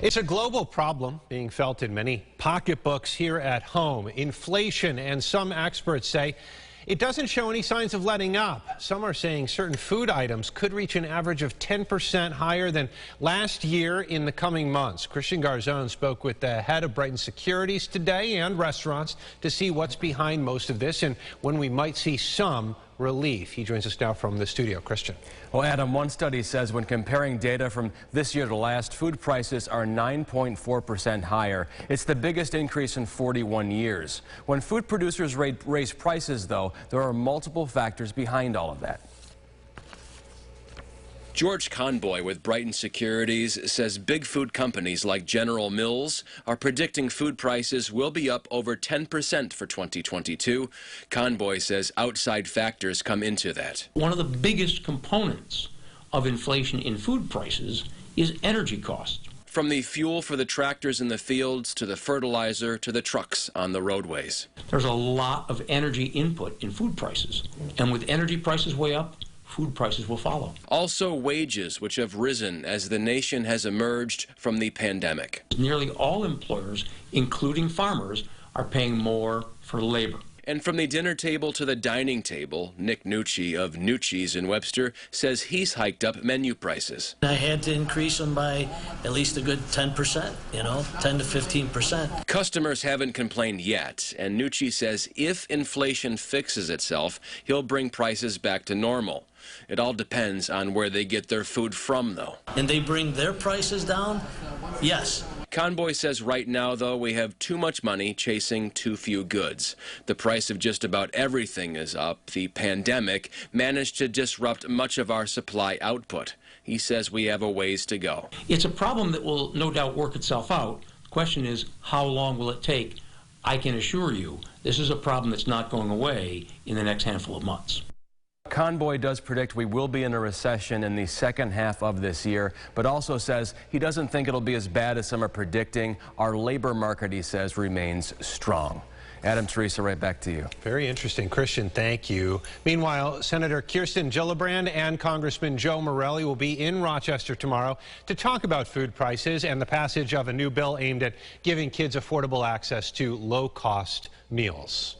It's a global problem being felt in many pocketbooks here at home. Inflation, and some experts say it doesn't show any signs of letting up. Some are saying certain food items could reach an average of 10% higher than last year in the coming months. Christian Garzone spoke with the head of Brighton Securities today and restaurants to see what's behind most of this and when we might see some relief. He joins us now from the studio. Christian. Well, Adam, one study says when comparing data from this year to last, food prices are 9.4% higher. It's the biggest increase in 41 years. When food producers raise prices, though, there are multiple factors behind all of that. George Conboy with Brighton Securities says big food companies like General Mills are predicting food prices will be up over 10% for 2022. Conboy says outside factors come into that. One of the biggest components of inflation in food prices is energy costs. From the fuel for the tractors in the fields to the fertilizer to the trucks on the roadways. There's a lot of energy input in food prices, and with energy prices way up, food prices will follow. Also wages, which have risen as the nation has emerged from the pandemic. Nearly all employers, including farmers, are paying more for labor. And from the dinner table to the dining table, Nick Nucci of Nucci's in Webster says he's hiked up menu prices. I had to increase them by at least a good 10%, 10 to 15%. Customers haven't complained yet, and Nucci says if inflation fixes itself, he'll bring prices back to normal. It all depends on where they get their food from, though. And they bring their prices down? Yes. Conboy says right now, though, we have too much money chasing too few goods. The price of just about everything is up. The pandemic managed to disrupt much of our supply output. He says we have a ways to go. It's a problem that will no doubt work itself out. The question is, how long will it take? I can assure you, this is a problem that's not going away in the next handful of months. Conboy does predict we will be in a recession in the second half of this year, but also says he doesn't think it'll be as bad as some are predicting. Our labor market, he says, remains strong. Adam, Teresa, right back to you. Very interesting. Christian, thank you. Meanwhile, Senator Kirsten Gillibrand and Congressman Joe Morelli will be in Rochester tomorrow to talk about food prices and the passage of a new bill aimed at giving kids affordable access to low-cost meals.